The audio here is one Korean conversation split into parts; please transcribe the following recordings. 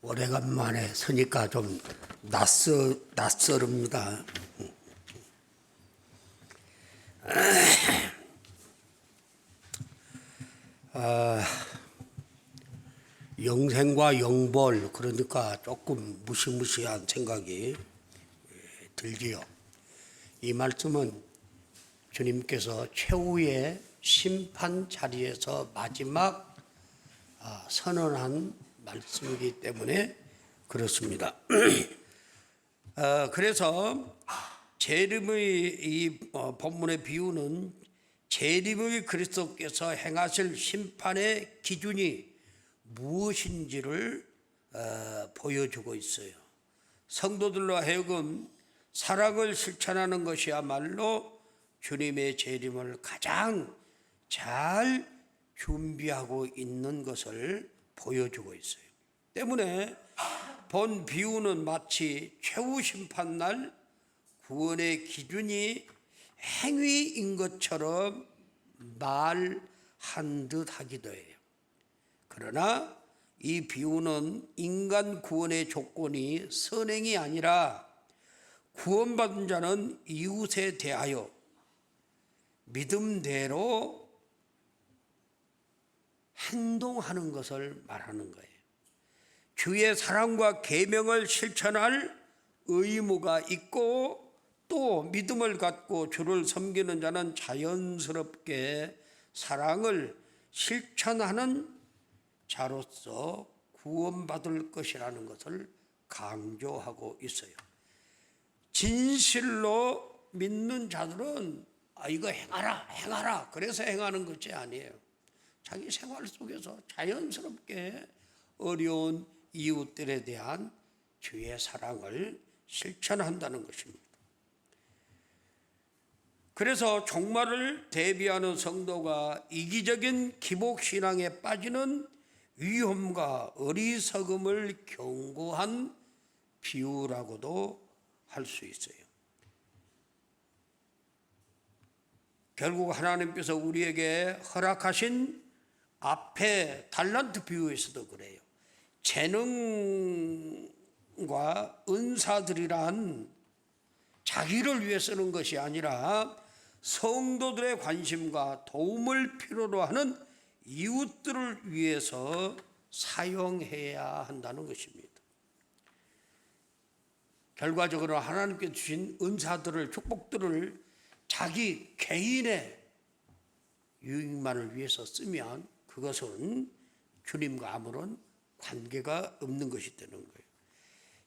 오래간만에 서니까 좀 낯설습니다. 영생과 영벌, 그러니까 조금 무시무시한 생각이 들지요. 이 말씀은 주님께서 최후의 심판 자리에서 마지막 선언한 말씀이기 때문에 그렇습니다. 그래서 재림의 이 본문의 비유는 재림의 그리스도께서 행하실 심판의 기준이 무엇인지를 보여주고 있어요. 성도들로 하여금 사랑을 실천하는 것이야말로 주님의 재림을 가장 잘 준비하고 있는 것을 보여주고 있어요. 때문에 본 비유는 마치 최후 심판날 구원의 기준이 행위인 것처럼 말한 듯 하기도 해요. 그러나 이 비유는 인간 구원의 조건이 선행이 아니라 구원받은 자는 이웃에 대하여 믿음대로 행동하는 것을 말하는 거예요. 주의 사랑과 계명을 실천할 의무가 있고 또 믿음을 갖고 주를 섬기는 자는 자연스럽게 사랑을 실천하는 자로서 구원받을 것이라는 것을 강조하고 있어요. 진실로 믿는 자들은 이거 행하라 그래서 행하는 것이 아니에요. 자기 생활 속에서 자연스럽게 어려운 이웃들에 대한 주의 사랑을 실천한다는 것입니다. 그래서 종말을 대비하는 성도가 이기적인 기복신앙에 빠지는 위험과 어리석음을 경고한 비유라고도 할 수 있어요. 결국 하나님께서 우리에게 허락하신 앞에 달란트 비유에서도 그래요. 재능과 은사들이란 자기를 위해 쓰는 것이 아니라 성도들의 관심과 도움을 필요로 하는 이웃들을 위해서 사용해야 한다는 것입니다. 결과적으로 하나님께 주신 은사들을, 축복들을 자기 개인의 유익만을 위해서 쓰면 그것은 주님과 아무런 관계가 없는 것이 되는 거예요.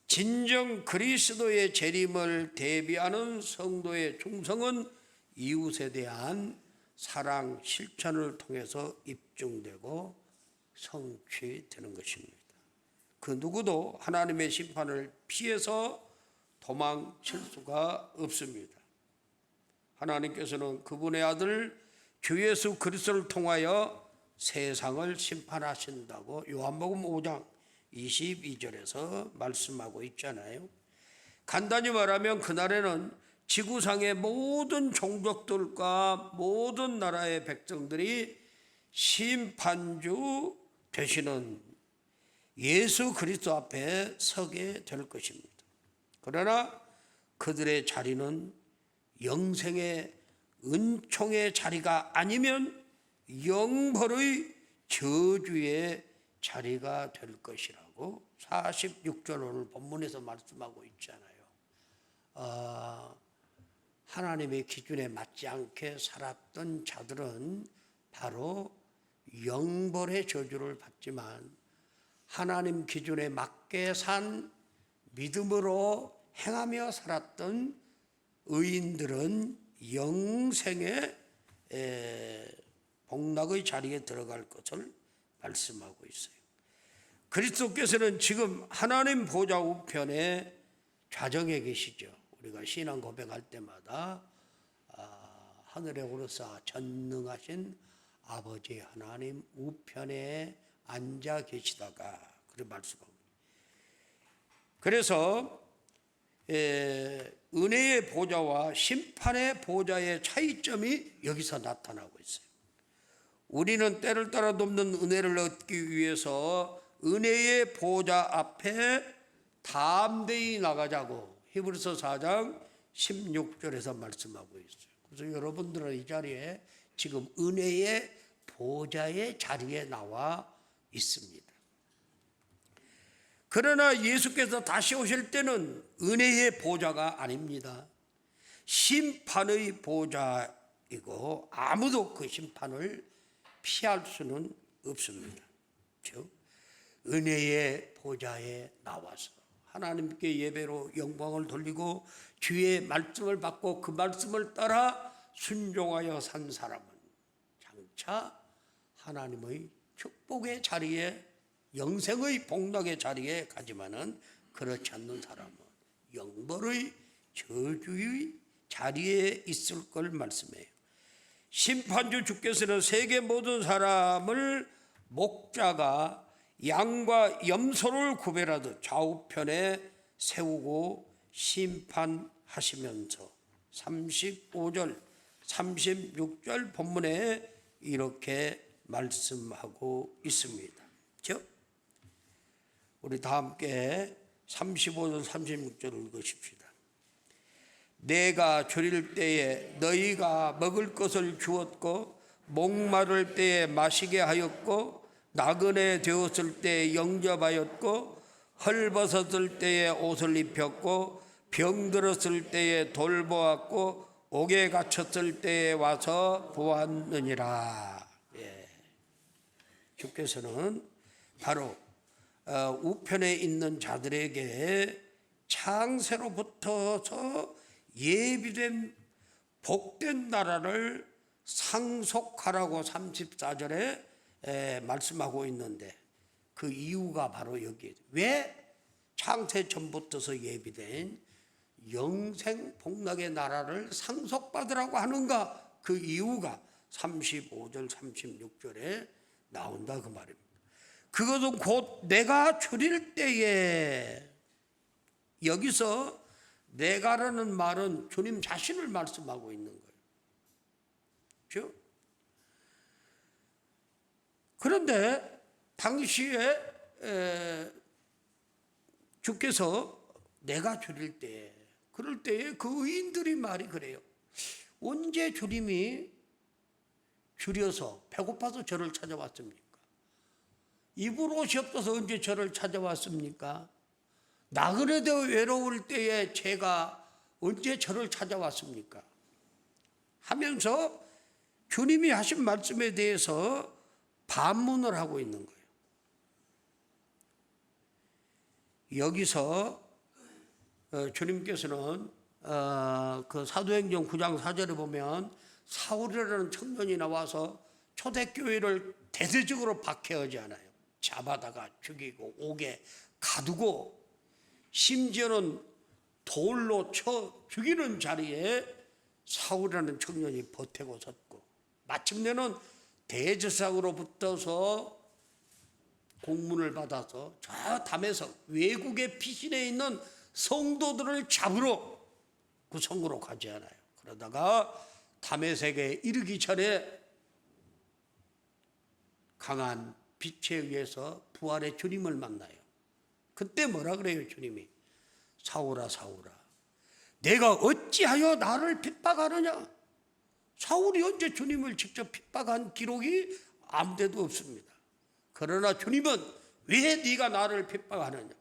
진정 그리스도의 재림을 대비하는 성도의 충성은 이웃에 대한 사랑 실천을 통해서 입증되고 성취되는 것입니다. 그 누구도 하나님의 심판을 피해서 도망칠 수가 없습니다. 하나님께서는 그분의 아들 주 예수 그리스도를 통하여 세상을 심판하신다고 요한복음 5장 22절에서 말씀하고 있잖아요. 간단히 말하면 그날에는 지구상의 모든 종족들과 모든 나라의 백성들이 심판주 되시는 예수 그리스도 앞에 서게 될 것입니다. 그러나 그들의 자리는 영생의 은총의 자리가 아니면 영벌의 저주의 자리가 될 것이라고 46절 오늘 본문에서 말씀하고 있잖아요. 하나님의 기준에 맞지 않게 살았던 자들은 바로 영벌의 저주를 받지만 하나님 기준에 맞게 산 믿음으로 행하며 살았던 의인들은 영생의 복락의 자리에 들어갈 것을 말씀하고 있어요. 그리스도께서는 지금 하나님 보좌 우편에 좌정해 계시죠. 우리가 신앙 고백할 때마다 하늘에 오르사 전능하신 아버지 하나님 우편에 앉아 계시다가 그렇게 말씀하고, 그래서 은혜의 보좌와 심판의 보좌의 차이점이 여기서 나타나고 있어요. 우리는 때를 따라 돕는 은혜를 얻기 위해서 은혜의 보좌 앞에 담대히 나가자고 히브리서 4장 16절에서 말씀하고 있어요. 그래서 여러분들은 이 자리에 지금 은혜의 보좌의 자리에 나와 있습니다. 그러나 예수께서 다시 오실 때는 은혜의 보좌가 아닙니다. 심판의 보좌이고 아무도 그 심판을 피할 수는 없습니다. 즉 은혜의 보좌에 나와서 하나님께 예배로 영광을 돌리고 주의 말씀을 받고 그 말씀을 따라 순종하여 산 사람은 장차 하나님의 축복의 자리에 영생의 복락의 자리에 가지만은 그렇지 않는 사람은 영벌의 저주의 자리에 있을 걸 말씀해요. 심판주 주께서는 세계 모든 사람을 목자가 양과 염소를 구별하듯 좌우편에 세우고 심판하시면서 35절 36절 본문에 이렇게 말씀하고 있습니다. 즉 우리 다 함께 35절 36절을 읽으십시다. 내가 졸일 때에 너희가 먹을 것을 주었고 목마를 때에 마시게 하였고 나그네 되었을 때에 영접하였고 헐벗었을 때에 옷을 입혔고 병들었을 때에 돌보았고 옥에 갇혔을 때에 와서 보았느니라. 주께서는 바로 우편에 있는 자들에게 창세로부터서 예비된 복된 나라를 상속하라고 34절에 말씀하고 있는데 그 이유가 바로 여기에 왜 창세 전부터서 예비된 영생 복락의 나라를 상속받으라고 하는가 그 이유가 35절 36절에 나온다 그 말입니다. 그것은 곧 내가 줄일 때에 여기서 내가라는 말은 주님 자신을 말씀하고 있는 거예요. 그렇죠? 그런데 당시에 주께서 내가 줄일 때 그럴 때에 그 의인들이 말이 그래요. 언제 주님이 줄여서 배고파서 저를 찾아왔습니까? 입을 옷이 없어서 언제 저를 찾아왔습니까? 나그네 되어 외로울 때에 제가 언제 저를 찾아왔습니까? 하면서 주님이 하신 말씀에 대해서 반문을 하고 있는 거예요. 여기서 주님께서는 그 사도행전 9장 4절에 보면 사울이라는 청년이 나와서 초대교회를 대대적으로 박해하지 않아요. 잡아다가 죽이고 옥에 가두고 심지어는 돌로 쳐 죽이는 자리에 사울이라는 청년이 버티고 섰고 마침내는 대제사장으로부터서 공문을 받아서 저 담에서 외국의 피신에 있는 성도들을 잡으러 그 성으로 가지 않아요. 그러다가 다메섹에 이르기 전에 강한 빛에 의해서 부활의 주님을 만나요. 그때 뭐라 그래요 주님이? 사울아 사울아 내가 어찌하여 나를 핍박하느냐? 사울이 언제 주님을 직접 핍박한 기록이 아무데도 없습니다. 그러나 주님은 왜 네가 나를 핍박하느냐?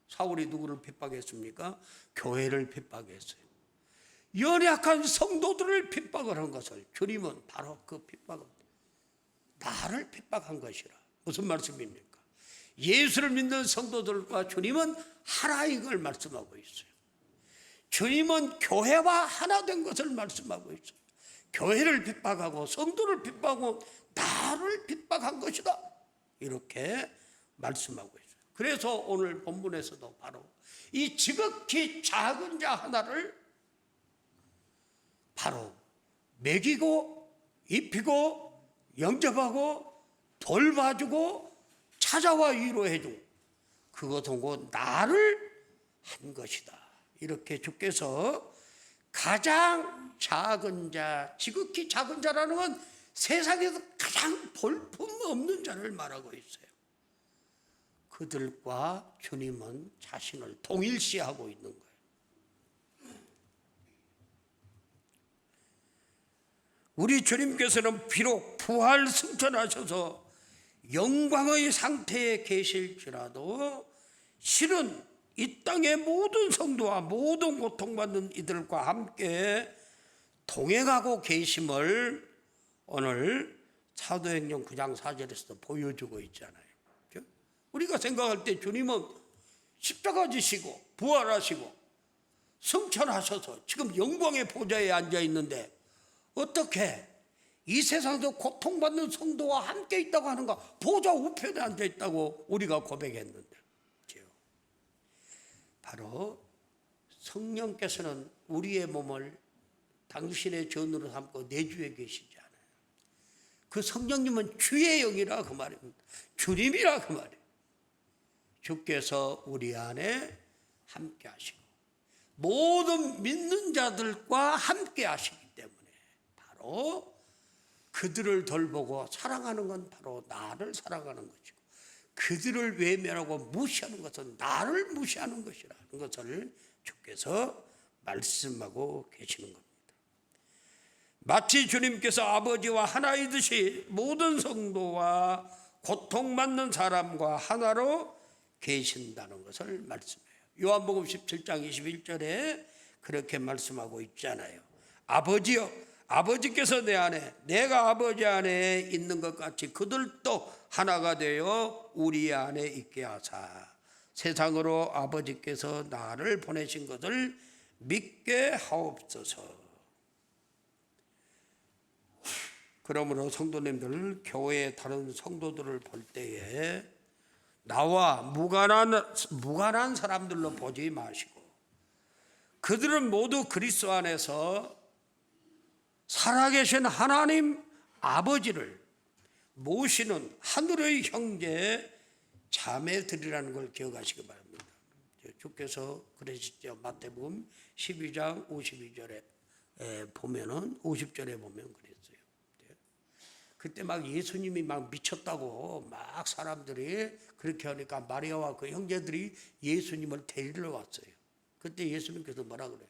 사울이 누구를 핍박했습니까? 교회를 핍박했어요. 연약한 성도들을 핍박을 한 것을 주님은 바로 그 핍박을 나를 핍박한 것이라. 무슨 말씀입니까? 예수를 믿는 성도들과 주님은 하나인 걸 말씀하고 있어요. 주님은 교회와 하나 된 것을 말씀하고 있어요. 교회를 핍박하고 성도를 핍박하고 나를 핍박한 것이다. 이렇게 말씀하고 있어요. 그래서 오늘 본문에서도 바로 이 지극히 작은 자 하나를 바로 먹이고 입히고 영접하고 돌봐주고 찾아와 위로해주고 그것은 곧 나를 한 것이다. 이렇게 주께서 가장 작은 자, 지극히 작은 자라는 건 세상에서 가장 볼품 없는 자를 말하고 있어요. 그들과 주님은 자신을 동일시하고 있는 거예요. 우리 주님께서는 비록 부활 승천하셔서 영광의 상태에 계실지라도 실은 이 땅의 모든 성도와 모든 고통받는 이들과 함께 동행하고 계심을 오늘 사도행전 9장 4절에서도 보여주고 있잖아요. 우리가 생각할 때 주님은 십자가 지시고 부활하시고 승천하셔서 지금 영광의 보좌에 앉아 있는데 어떻게 이 세상에서 고통받는 성도와 함께 있다고 하는가? 보좌 우편에 앉아 있다고 우리가 고백했는데, 바로 성령께서는 우리의 몸을 당신의 전으로 삼고 내주에 계시지 않아요. 그 성령님은 주의 영이라 그 말입니다. 주님이라 그 말이에요. 주께서 우리 안에 함께 하시고 모든 믿는 자들과 함께 하시기 때문에 바로 그들을 돌보고 사랑하는 건 바로 나를 사랑하는 것이고 그들을 외면하고 무시하는 것은 나를 무시하는 것이라는 것을 주께서 말씀하고 계시는 겁니다. 마치 주님께서 아버지와 하나이듯이 모든 성도와 고통받는 사람과 하나로 계신다는 것을 말씀해요. 요한복음 17장 21절에 그렇게 말씀하고 있잖아요. 아버지여, 아버지께서 내 안에 내가 아버지 안에 있는 것 같이 그들도 하나가 되어 우리 안에 있게 하사 세상으로 아버지께서 나를 보내신 것을 믿게 하옵소서. 그러므로 성도님들, 교회의 다른 성도들을 볼 때에 나와 무관한 사람들로 보지 마시고 그들은 모두 그리스도 안에서 살아계신 하나님 아버지를 모시는 하늘의 형제 자매들이라는 걸 기억하시기 바랍니다. 주께서 그러시죠. 마태복음 12장 52절에 보면은 50절에 보면 그랬어요. 그때 막 예수님이 막 미쳤다고 막 사람들이 그렇게 하니까 마리아와 그 형제들이 예수님을 데리러 왔어요. 그때 예수님께서 뭐라 그래요?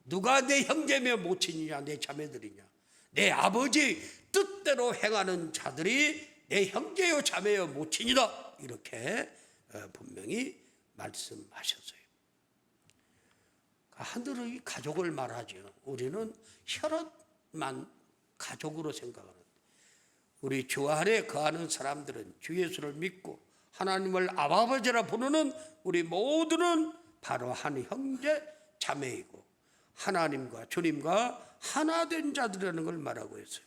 누가 내 형제며 모친이냐 내 자매들이냐? 내 아버지 뜻대로 행하는 자들이 내 형제요 자매요 모친이다. 이렇게 분명히 말씀하셨어요. 하늘의 가족을 말하죠. 우리는 혈연만 가족으로 생각하는 우리 주 안에 거하는 사람들은 주 예수를 믿고 하나님을 아버지라 부르는 우리 모두는 바로 한 형제 자매이고 하나님과 주님과 하나 된 자들이라는 걸 말하고 있어요.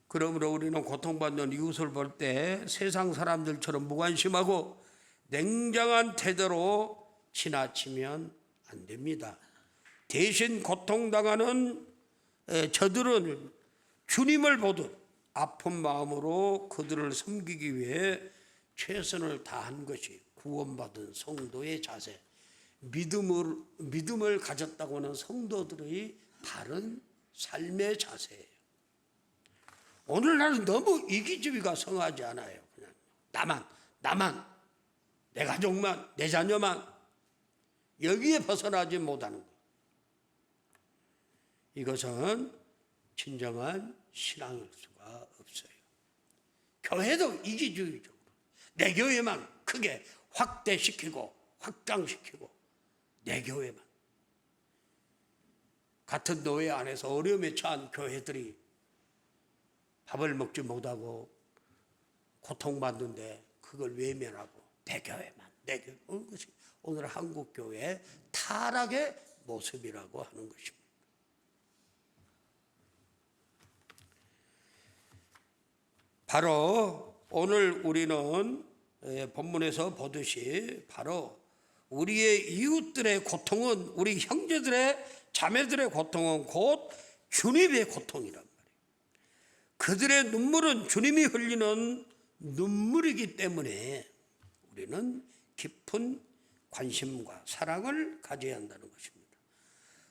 그러므로 우리는 고통받는 이웃을 볼 때 세상 사람들처럼 무관심하고 냉정한 태도로 지나치면 안 됩니다. 대신 고통당하는 저들은 주님을 보듯 아픈 마음으로 그들을 섬기기 위해 최선을 다한 것이 구원받은 성도의 자세, 믿음을 가졌다고 하는 성도들의 바른 삶의 자세예요. 오늘날은 너무 이기주의가 성하지 않아요. 그냥 나만, 내 가족만, 내 자녀만 여기에 벗어나지 못하는 것. 이것은 진정한 신앙일 수가 없어요. 교회도 이기주의적으로 내 교회만 크게 확대시키고 확장시키고 내 교회만. 같은 노예 안에서 어려움에 처한 교회들이 밥을 먹지 못하고 고통받는데 그걸 외면하고 내 교회만 내 교회. 그것이 오늘 한국 교회의 타락의 모습이라고 하는 것입니다. 바로 오늘 우리는 본문에서 보듯이 바로 우리의 이웃들의 고통은 우리 형제들의 자매들의 고통은 곧 주님의 고통이란 말이에요. 그들의 눈물은 주님이 흘리는 눈물이기 때문에 우리는 깊은 관심과 사랑을 가져야 한다는 것입니다.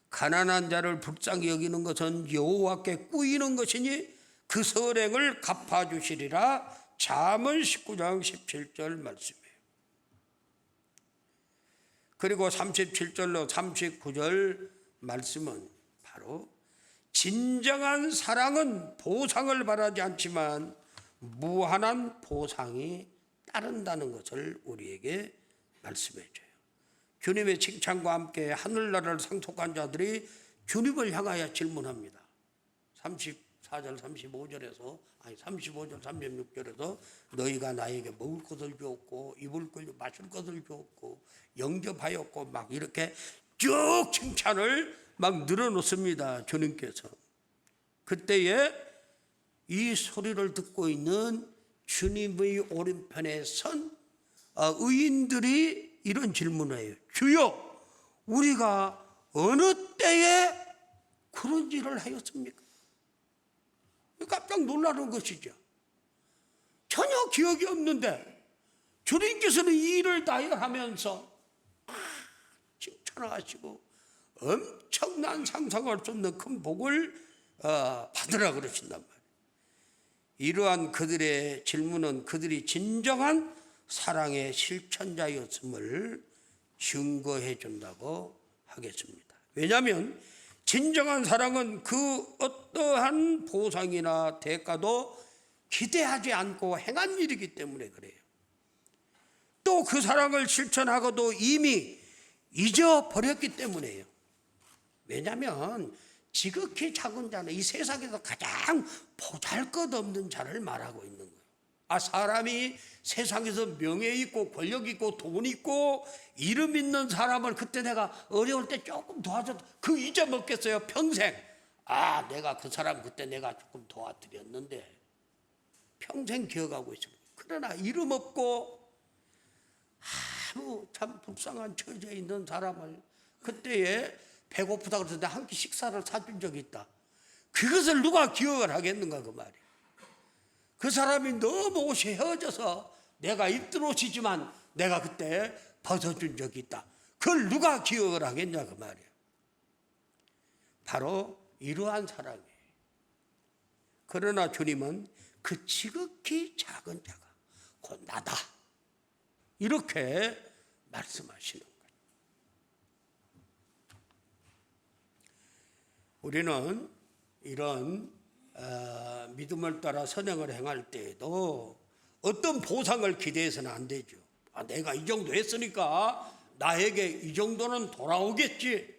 가난한 자를 불쌍히 여기는 것은 여호와께 꾸이는 것이니 그 선행을 갚아주시리라 잠언 19장 17절 말씀이에요. 그리고 37절로 39절 말씀은 바로 진정한 사랑은 보상을 바라지 않지만 무한한 보상이 따른다는 것을 우리에게 말씀해줘요. 주님의 칭찬과 함께 하늘나라를 상속한 자들이 주님을 향하여 질문합니다. 34절 35절에서 35절 36절에서 너희가 나에게 먹을 것을 주었고 입을 것을 마실 것을 주었고 영접하였고 막 이렇게 쭉 칭찬을 막 늘어놓습니다. 주님께서. 그때에 이 소리를 듣고 있는 주님의 오른편에 선 의인들이 이런 질문을 해요. 주여, 우리가 어느 때에 그런 일을 하였습니까? 깜짝 놀라는 것이죠. 전혀 기억이 없는데 주님께서는 이 일을 다하면서 칭찬하시고 엄청난 상상할 수 없는 큰 복을 받으라 그러신단 말이에요. 이러한 그들의 질문은 그들이 진정한 사랑의 실천자였음을 증거해 준다고 하겠습니다. 왜냐하면 진정한 사랑은 그 어떠한 보상이나 대가도 기대하지 않고 행한 일이기 때문에 그래요. 또 그 사랑을 실천하고도 이미 잊어버렸기 때문에요. 왜냐하면 지극히 작은 자는 이 세상에서 가장 보잘것없는 자를 말하고 있는 거예요. 사람이 세상에서 명예 있고 권력 있고 돈 있고 이름 있는 사람을 그때 내가 어려울 때 조금 도와줬다, 그 잊어먹겠어요 평생. 내가 그 사람 그때 내가 조금 도와드렸는데 평생 기억하고 있습니다. 그러나 이름 없고 아무 참 불쌍한 처지에 있는 사람을 그때에 배고프다 그래서 내가 한 끼 식사를 사준 적이 있다. 그것을 누가 기억을 하겠는가 그 말이에요. 그 사람이 너무 옷이 헤어져서 내가 입던 옷이지만 내가 그때 벗어준 적이 있다. 그걸 누가 기억을 하겠냐 그 말이에요. 바로 이러한 사람이에요. 그러나 주님은 그 지극히 작은 자가 곧 나다, 이렇게 말씀하시는 거예요. 우리는 이런 믿음을 따라 선행을 행할 때에도 어떤 보상을 기대해서는 안 되죠. 내가 이 정도 했으니까 나에게 이 정도는 돌아오겠지.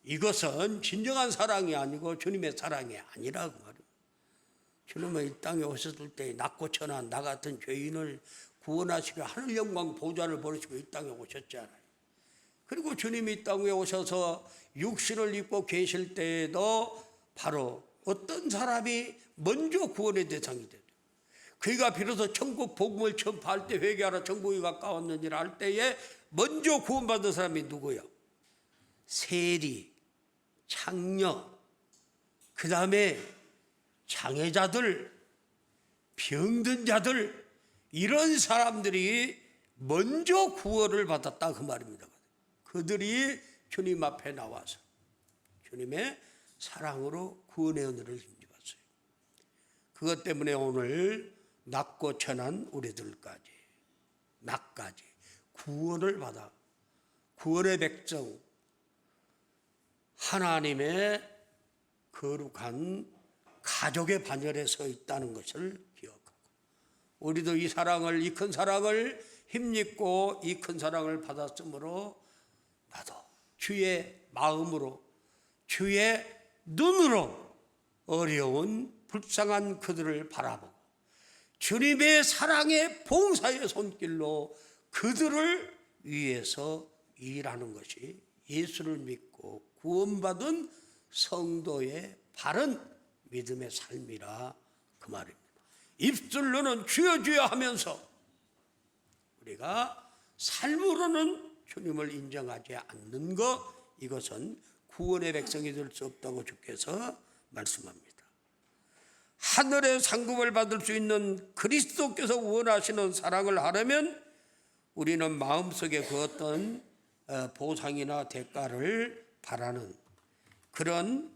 이것은 진정한 사랑이 아니고 주님의 사랑이 아니라고 말이에요. 주님은 이 땅에 오셨을 때 낮고 천한 나 같은 죄인을 구원하시고 하늘 영광 보좌를 버리시고 이 땅에 오셨잖아요. 그리고 주님이 이 땅에 오셔서 육신을 입고 계실 때에도 바로 어떤 사람이 먼저 구원의 대상이 되죠. 그가 비로소 천국 복음을 전파할 때 회개하라 천국이 가까웠느니라 할 때에 먼저 구원받은 사람이 누구예요? 세리, 창녀, 그 다음에 장애자들, 병든 자들, 이런 사람들이 먼저 구원을 받았다 그 말입니다. 그들이 주님 앞에 나와서 주님의 사랑으로 구원의 은혜를 힘입었어요. 그것 때문에 오늘 낮고 천한 우리들까지 나까지 구원을 받아 구원의 백성, 하나님의 거룩한 가족의 반열에 서 있다는 것을 기억하고 우리도 이 사랑을, 이 큰 사랑을 힘입고 이 큰 사랑을 받았으므로 나도 주의 마음으로 주의 눈으로 어려운 불쌍한 그들을 바라보고 주님의 사랑의 봉사의 손길로 그들을 위해서 일하는 것이 예수를 믿고 구원받은 성도의 바른 믿음의 삶이라 그 말입니다. 입술로는 주여 주여 하면서 우리가 삶으로는 주님을 인정하지 않는 것, 이것은 구원의 백성이 될 수 없다고 주께서 말씀합니다. 하늘의 상급을 받을 수 있는 그리스도께서 원하시는 사랑을 하려면 우리는 마음속에 그 어떤 보상이나 대가를 바라는 그런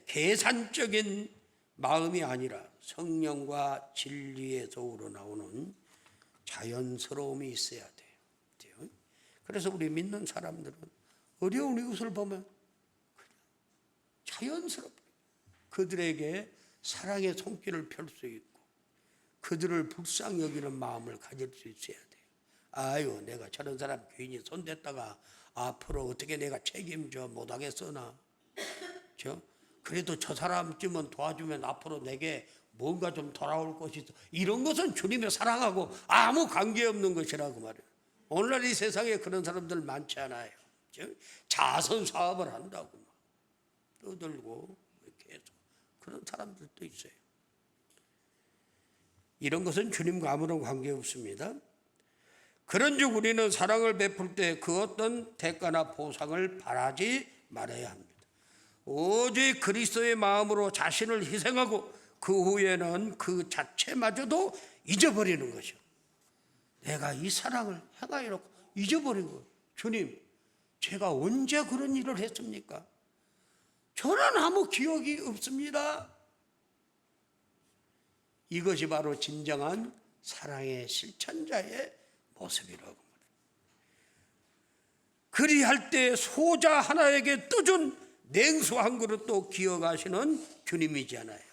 계산적인 마음이 아니라 성령과 진리에서 우러나오는 자연스러움이 있어야 돼요. 그래서 우리 믿는 사람들은 어려운 이웃을 보면 그냥 자연스럽게 그들에게 사랑의 손길을 펼 수 있고 그들을 불쌍히 여기는 마음을 가질 수 있어야 돼요. 아유, 내가 저런 사람 괜히 손댔다가 앞으로 어떻게 내가 책임져 못하겠으나 그래도 저 사람쯤은 도와주면 앞으로 내게 뭔가 좀 돌아올 것이 있어. 이런 것은 주님의 사랑하고 아무 관계없는 것이라고 말해요. 오늘날 이 세상에 그런 사람들 많지 않아요. 자선 사업을 한다고 막 떠들고 계속 그런 사람들도 있어요. 이런 것은 주님과 아무런 관계없습니다. 그런즉 우리는 사랑을 베풀 때 그 어떤 대가나 보상을 바라지 말아야 합니다. 오직 그리스도의 마음으로 자신을 희생하고 그 후에는 그 자체마저도 잊어버리는 것이요. 내가 이 사랑을 행하여 놓고 잊어버린 거예요. 주님, 제가 언제 그런 일을 했습니까? 저는 아무 기억이 없습니다. 이것이 바로 진정한 사랑의 실천자의 모습이라고 말합니다. 그리할 때 소자 하나에게 떠준 냉수 한 그릇도 기억하시는 주님이잖아요.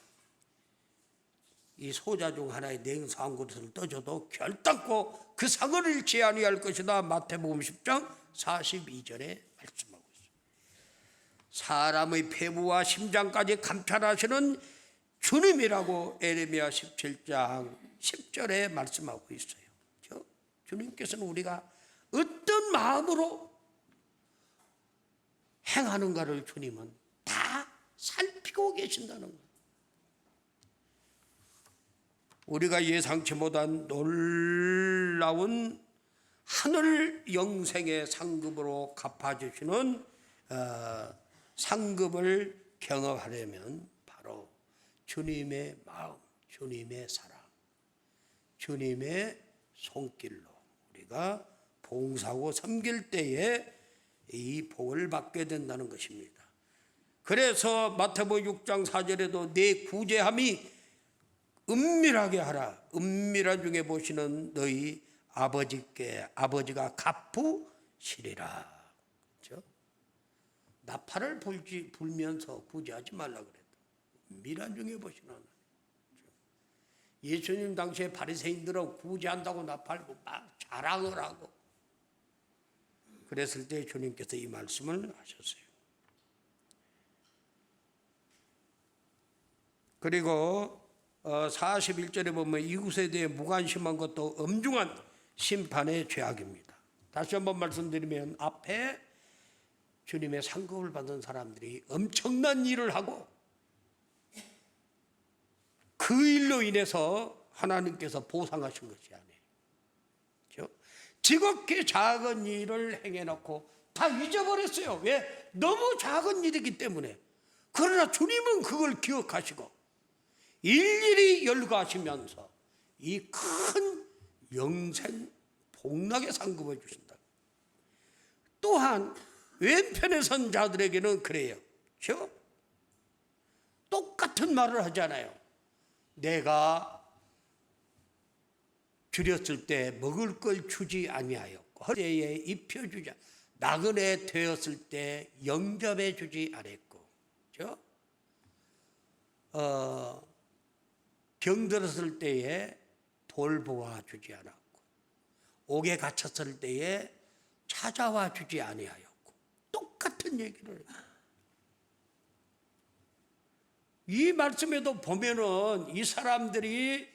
이 소자 중 하나의 냉수 한 그릇을 떠줘도 결단코 그 상을 잃지 아니할 것이다. 마태복음 10장 42절에 말씀하고 있습니다. 사람의 폐부와 심장까지 감찰하시는 주님이라고 에레미야 17장 10절에 말씀하고 있어요. 주님께서는 우리가 어떤 마음으로 행하는가를 주님은 다 살피고 계신다는 거예요. 우리가 예상치 못한 놀라운 하늘 영생의 상급으로 갚아주시는 상급을 경험하려면 바로 주님의 마음, 주님의 사랑, 주님의 손길로 우리가 봉사하고 섬길 때에 이 복을 받게 된다는 것입니다. 그래서 마태복음 6장 4절에도 내 구제함이 은밀하게 하라. 은밀한 중에 보시는 너희 아버지께 아버지가 갚으시리라. 그렇죠? 나팔을 불면서 구제하지 말라 그랬다. 은밀한 중에 보시는 하나님. 예수님 당시에 바리새인들은 구제한다고 나팔 불고 막 자랑을 하고 그랬을 때 주님께서 이 말씀을 하셨어요. 그리고 41절에 보면 이웃에 대해 무관심한 것도 엄중한 심판의 죄악입니다. 다시 한번 말씀드리면 앞에 주님의 상급을 받은 사람들이 엄청난 일을 하고 그 일로 인해서 하나님께서 보상하신 것이 아니에요. 그렇죠? 지극히 작은 일을 행해놓고 다 잊어버렸어요. 왜? 너무 작은 일이기 때문에. 그러나 주님은 그걸 기억하시고 일일이 열거하시면서 이 큰 영생 복락의 상급을 주신다. 또한 왼편에 선 자들에게는 그래요. 그렇죠? 똑같은 말을 하잖아요. 내가 줄였을 때 먹을 걸 주지 아니하였고 허리에 입혀주자 나그네 되었을 때 영접해 주지 않았고 그렇죠? 병들었을 때에 돌보아 주지 않았고 옥에 갇혔을 때에 찾아와 주지 아니하였고 똑같은 얘기를 해요. 이 말씀에도 보면은 이 사람들이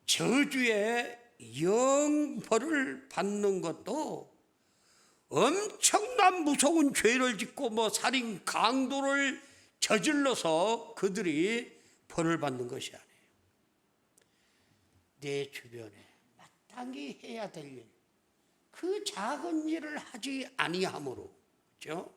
저주의 영벌을 받는 것도 엄청난 무서운 죄를 짓고 뭐 살인 강도를 저질러서 그들이 벌을 받는 것이 아니에요. 내 주변에 마땅히 해야 될 일, 그 작은 일을 하지 아니함으로, 그렇죠?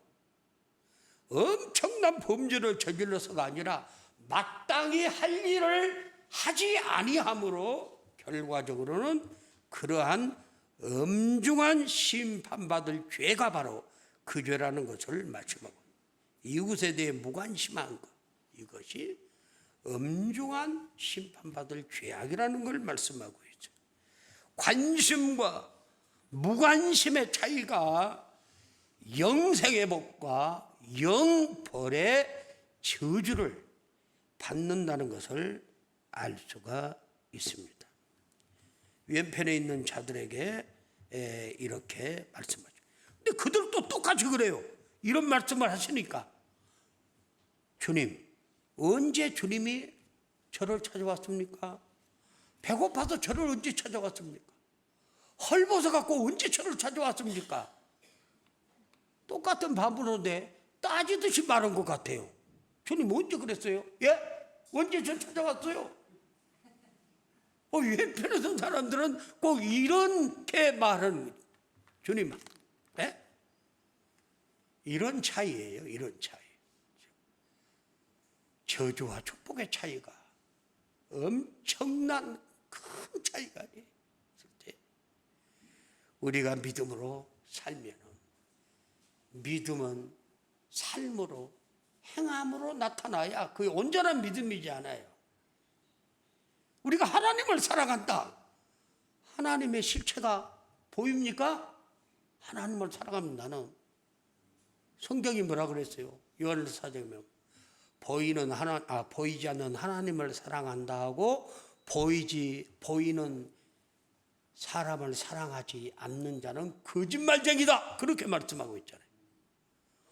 엄청난 범죄를 저질러서가 아니라 마땅히 할 일을 하지 아니함으로 결과적으로는 그러한 엄중한 심판받을 죄가 바로 그 죄라는 것을 말씀하고 이웃에 대해 무관심한 것, 이것이 엄중한 심판받을 죄악이라는 걸 말씀하고 있죠. 관심과 무관심의 차이가 영생의 복과 영벌의 저주를 받는다는 것을 알 수가 있습니다. 왼편에 있는 자들에게 이렇게 말씀하죠. 근데 그들도 똑같이 그래요. 이런 말씀을 하시니까 주님, 언제 주님이 저를 찾아왔습니까? 배고파서 저를 언제 찾아왔습니까? 헐벗어 갖고 언제 저를 찾아왔습니까? 똑같은 반문인데 따지듯이 말한 것 같아요. 주님 언제 그랬어요? 예? 언제 저 찾아왔어요? 왼편에 선 사람들은 꼭 이렇게 말하는 주님, 예? 이런 차이예요. 이런 차이. 저주와 축복의 차이가 엄청난 큰 차이가 있을 때 우리가 믿음으로 살면 믿음은 삶으로 행함으로 나타나야 그게 온전한 믿음이지 않아요. 우리가 하나님을 사랑한다. 하나님의 실체가 보입니까? 하나님을 사랑하면 나는 성경이 뭐라 그랬어요? 요한일서에 보이지 않는 하나님을 사랑한다 하고 보이는 사람을 사랑하지 않는 자는 거짓말쟁이다. 그렇게 말씀하고 있잖아요.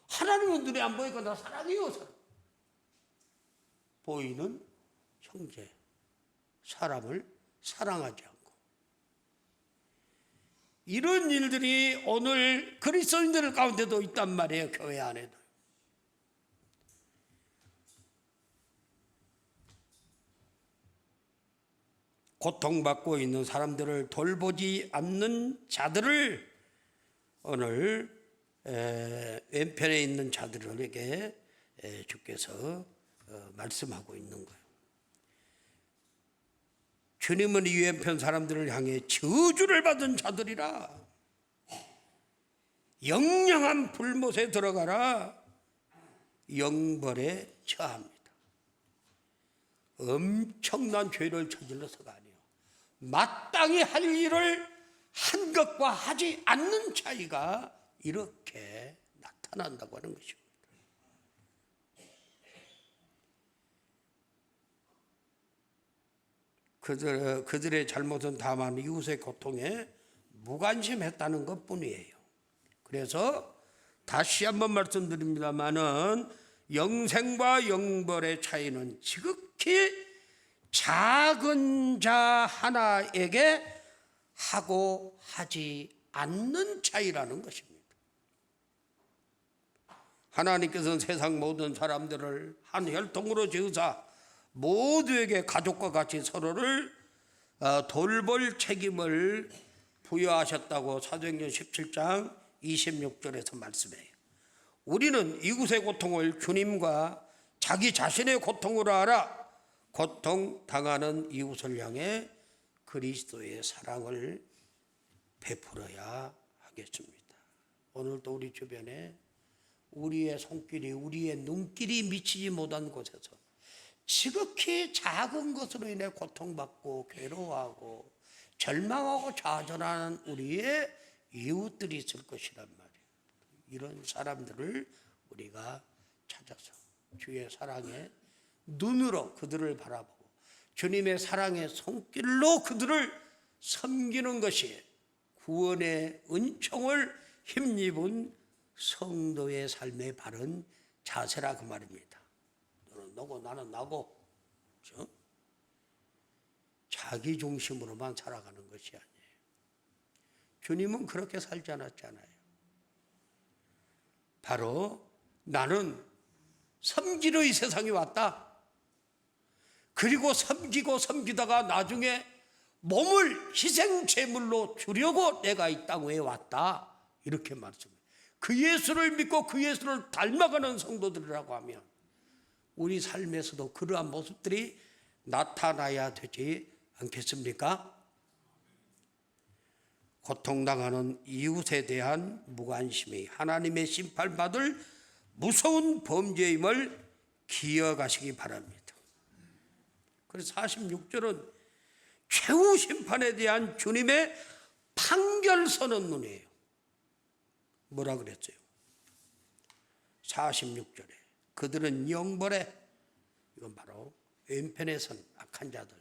하나님은 눈에 안 보이니까 나 사랑해요. 보이는 형제, 사람을 사랑하지 않고. 이런 일들이 오늘 그리스도인들 가운데도 있단 말이에요. 교회 안에도. 고통받고 있는 사람들을 돌보지 않는 자들을 오늘 왼편에 있는 자들에게 주께서 말씀하고 있는 거예요. 주님은 이 왼편 사람들을 향해 저주를 받은 자들이라 영영한 불못에 들어가라 영벌에 처합니다. 엄청난 죄를 저질러서가 아니에요. 마땅히 할 일을 한 것과 하지 않는 차이가 이렇게 나타난다고 하는 것입니다. 그들의 잘못은 다만 이웃의 고통에 무관심했다는 것뿐이에요. 그래서 다시 한번 말씀드립니다마는 영생과 영벌의 차이는 지극히 작은 자 하나에게 하고 하지 않는 차이라는 것입니다. 하나님께서는 세상 모든 사람들을 한 혈통으로 지으사 모두에게 가족과 같이 서로를 돌볼 책임을 부여하셨다고 사도행전 17장 26절에서 말씀해요. 우리는 이웃의 고통을 주님과 자기 자신의 고통으로 알아 고통당하는 이웃을 향해 그리스도의 사랑을 베풀어야 하겠습니다. 오늘도 우리 주변에 우리의 손길이 우리의 눈길이 미치지 못한 곳에서 지극히 작은 것으로 인해 고통받고 괴로워하고 절망하고 좌절하는 우리의 이웃들이 있을 것이란 말이에요. 이런 사람들을 우리가 찾아서 주의 사랑의 눈으로 그들을 바라보고 주님의 사랑의 손길로 그들을 섬기는 것이 구원의 은총을 힘입은 성도의 삶의 바른 자세라 그 말입니다. 너는 너고 나는 나고, 그렇죠? 자기 중심으로만 살아가는 것이 아니에요. 주님은 그렇게 살지 않았잖아요. 바로 나는 섬기러 이 세상에 왔다. 그리고 섬기다가 나중에 몸을 희생제물로 주려고 내가 이 땅에 왔다. 이렇게 말씀해요. 그 예수를 믿고 그 예수를 닮아가는 성도들이라고 하면 우리 삶에서도 그러한 모습들이 나타나야 되지 않겠습니까? 고통당하는 이웃에 대한 무관심이 하나님의 심판받을 무서운 범죄임을 기억하시기 바랍니다. 그래서 46절은 최후 심판에 대한 주님의 판결 선언문이에요. 뭐라 그랬어요? 46절에 그들은 영벌에, 이건 바로 왼편에 선 악한 자들,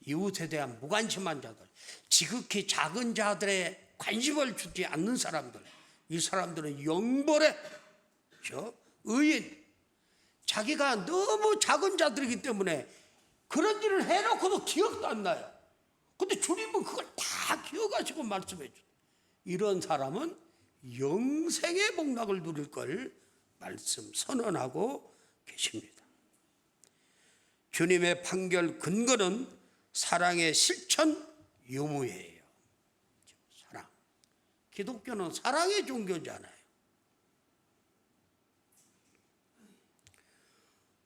이웃에 대한 무관심한 자들, 지극히 작은 자들의 관심을 주지 않는 사람들, 이 사람들은 영벌에, 의인, 자기가 너무 작은 자들이기 때문에 그런 일을 해놓고도 기억도 안 나요. 근데 주님은 그걸 다 기억하시고 말씀해 주세요. 이런 사람은 영생의 복락을 누릴 걸 말씀 선언하고 계십니다. 주님의 판결 근거는 사랑의 실천 유무예요. 사랑. 기독교는 사랑의 종교잖아요.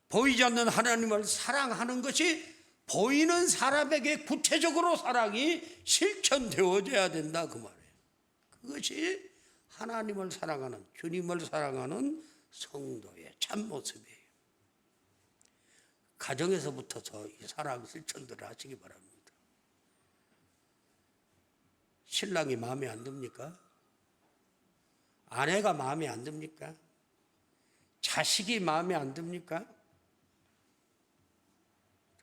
보이지 않는 하나님을 사랑하는 것이 보이는 사람에게 구체적으로 사랑이 실천되어져야 된다 그 말이에요. 그것이 하나님을 사랑하는, 주님을 사랑하는 성도의 참모습이에요. 가정에서부터서 이 사랑 실천들을 하시기 바랍니다. 신랑이 마음에 안 듭니까? 아내가 마음에 안 듭니까? 자식이 마음에 안 듭니까?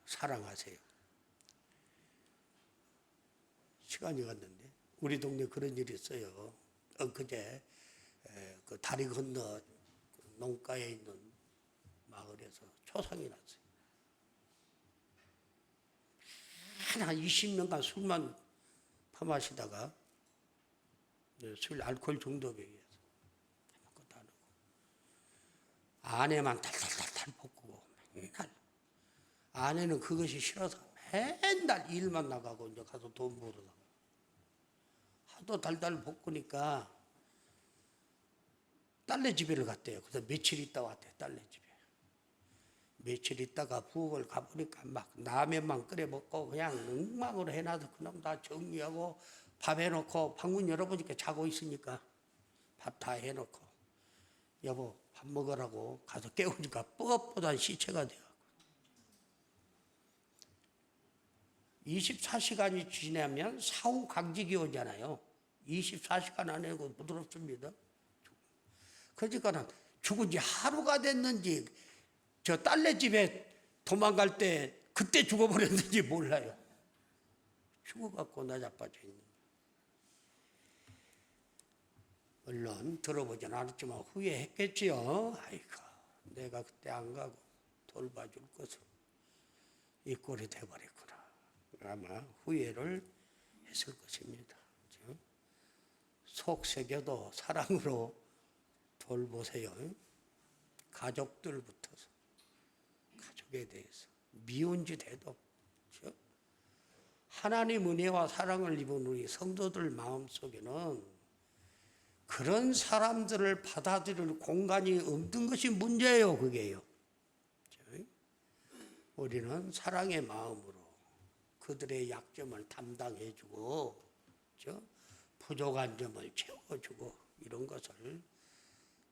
사랑하세요. 시간이 갔는데 우리 동네 그런 일이 있어요. 엊그제 그 다리 건너 농가에 있는 마을에서 초상이 났어요. 한 20년간 술만 퍼마시다가 술 알코올 중독에 의해서 아무것도 안 하고 아내만 달달달달 볶고 맨날, 아내는 그것이 싫어서 맨날 일만 나가고 이제 가서 돈 벌어 나가고 하도 달달 볶으니까 딸네 집에를 갔대요. 그래서 며칠 있다 왔대요. 딸네 집에. 며칠 있다가 부엌을 가보니까 막 라면만 끓여 먹고 그냥 엉망으로 해놔서 그놈 다 정리하고 밥 해놓고 방문 열어보니까 자고 있으니까 밥 다 해놓고 여보 밥 먹으라고 가서 깨우니까 뻣뻣한 시체가 돼요. 24시간이 지나면 사후 강직이 오잖아요. 24시간 안에고 부드럽습니다. 그러니까 죽은 지 하루가 됐는지 저 딸네 집에 도망갈 때 그때 죽어버렸는지 몰라요. 죽어갖고 나자빠져 있는 거예요. 물론 들어보진 않았지만 후회했겠지요. 아이고 내가 그때 안 가고 돌봐줄 것을 이 꼴이 돼버렸구나. 아마 후회를 했을 것입니다. 속 새겨도 사랑으로 돌보세요. 가족들부터서 가족에 대해서 미운 짓 해도 하나님 은혜와 사랑을 입은 우리 성도들 마음속에는 그런 사람들을 받아들일 공간이 없는 것이 문제예요. 그게요. 우리는 사랑의 마음으로 그들의 약점을 담당해주고 부족한 점을 채워주고 이런 것을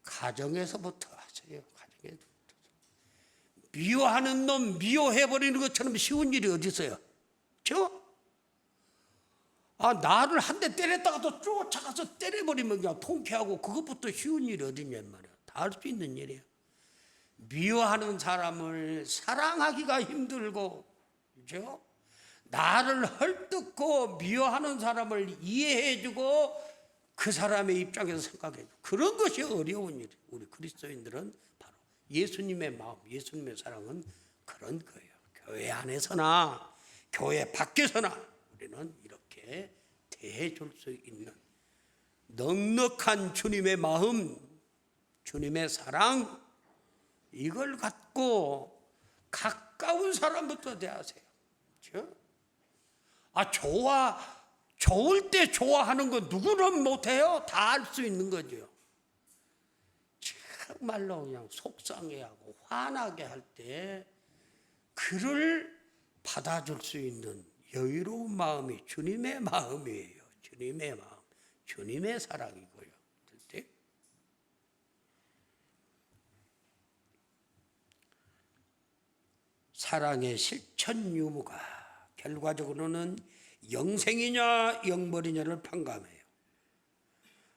가정에서부터 하세요. 가정에서부터. 미워하는 놈 미워해버리는 것처럼 쉬운 일이 어디 있어요? 나를 한 대 때렸다가 또 쫓아가서 때려버리면 그냥 통쾌하고 그것부터 쉬운 일이 어디냐 말이야. 다 할 수 있는 일이에요. 미워하는 사람을 사랑하기가 힘들고, 그죠? 나를 헐뜯고 미워하는 사람을 이해해주고 그 사람의 입장에서 생각해주고 그런 것이 어려운 일이에요. 우리 그리스도인들은 바로 예수님의 마음, 예수님의 사랑은 그런 거예요. 교회 안에서나 교회 밖에서나 우리는 이렇게 대해줄 수 있는 넉넉한 주님의 마음, 주님의 사랑, 이걸 갖고 가까운 사람부터 대하세요. 그렇죠? 좋을 때 좋아하는 거 누구는 못해요? 다 할 수 있는 거죠. 정말로 그냥 속상해하고 화나게 할 때 그를 받아줄 수 있는 여유로운 마음이 주님의 마음이에요. 주님의 마음, 주님의 사랑이고요. 사랑의 실천 유무가 결과적으로는 영생이냐 영벌이냐를 판가해요.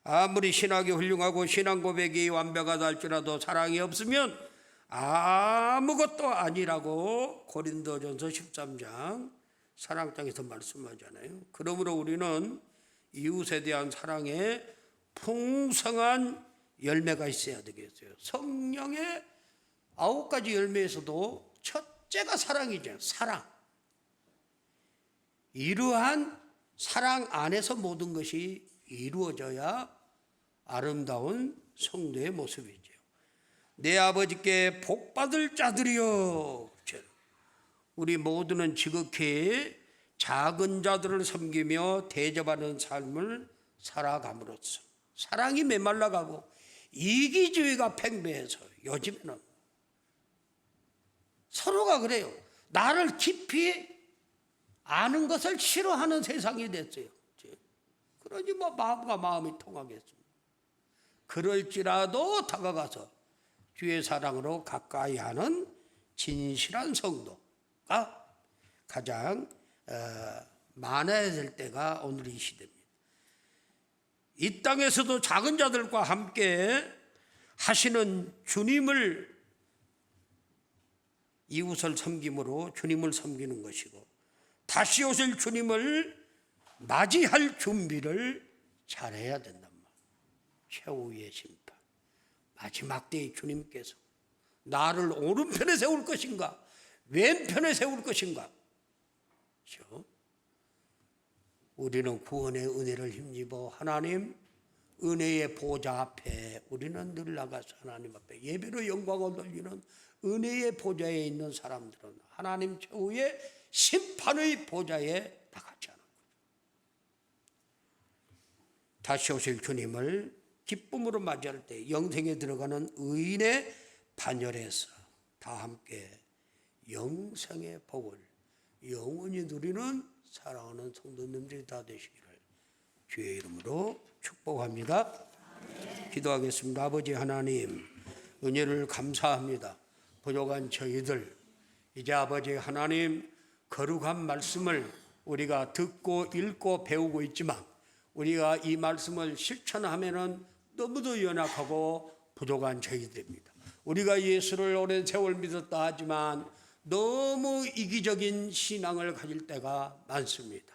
아무리 신학이 훌륭하고 신앙 고백이 완벽하다 할지라도 사랑이 없으면 아무것도 아니라고 고린도전서 13장 사랑장에서 말씀하잖아요. 그러므로 우리는 이웃에 대한 사랑에 풍성한 열매가 있어야 되겠어요. 성령의 9가지 열매에서도 첫째가 사랑이죠. 사랑. 이러한 사랑 안에서 모든 것이 이루어져야 아름다운 성도의 모습이죠. 내 아버지께 복받을 자들이여. 우리 모두는 지극히 작은 자들을 섬기며 대접하는 삶을 살아감으로써 사랑이 메말라가고 이기주의가 팽배해서 요즘에는 서로가 그래요. 나를 깊이 아는 것을 싫어하는 세상이 됐어요. 그러지 뭐 마음과 마음이 통하겠습니다. 그럴지라도 다가가서 주의 사랑으로 가까이 하는 진실한 성도가 가장 많아야 될 때가 오늘 이 시대입니다. 이 땅에서도 작은 자들과 함께 하시는 주님을 이웃을 섬김으로 주님을 섬기는 것이고 다시 오실 주님을 맞이할 준비를 잘해야 된단 말이에요. 최후의 심판. 마지막 때에 주님께서 나를 오른편에 세울 것인가 왼편에 세울 것인가. 그렇죠? 우리는 구원의 은혜를 힘입어 하나님 은혜의 보좌 앞에 우리는 늘 나가서 하나님 앞에 예배로 영광을 돌리는 은혜의 보좌에 있는 사람들은 하나님 최후의 심판의 보좌에 나가지 않은 거죠. 다시 오실 주님을 기쁨으로 맞이할 때 영생에 들어가는 의인의 반열에서 다 함께 영생의 복을 영원히 누리는 사랑하는 성도님들이 다 되시기를 주의 이름으로 축복합니다. 기도하겠습니다. 아버지 하나님 은혜를 감사합니다. 부족한 저희들 이제 아버지 하나님 거룩한 말씀을 우리가 듣고 읽고 배우고 있지만 우리가 이 말씀을 실천하면은 너무도 연약하고 부족한 저희들입니다. 우리가 예수를 오랜 세월 믿었다 하지만 너무 이기적인 신앙을 가질 때가 많습니다.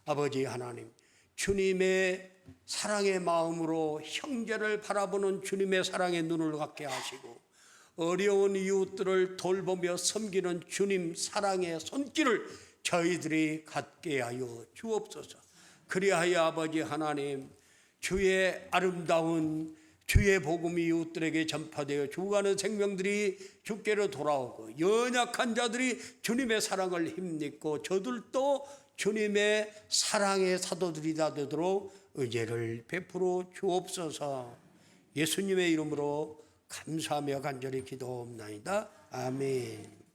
아버지 하나님 주님의 사랑의 마음으로 형제를 바라보는 주님의 사랑의 눈을 갖게 하시고 어려운 이웃들을 돌보며 섬기는 주님 사랑의 손길을 저희들이 갖게 하여 주옵소서. 그리하여 아버지 하나님 주의 아름다운 주의 복음이 이웃들에게 전파되어 죽어가는 생명들이 주께로 돌아오고 연약한 자들이 주님의 사랑을 힘입고 저들도 주님의 사랑의 사도들이 다 되도록 은혜를 베풀어 주옵소서. 예수님의 이름으로 감사하며 간절히 기도옵나이다. 아멘.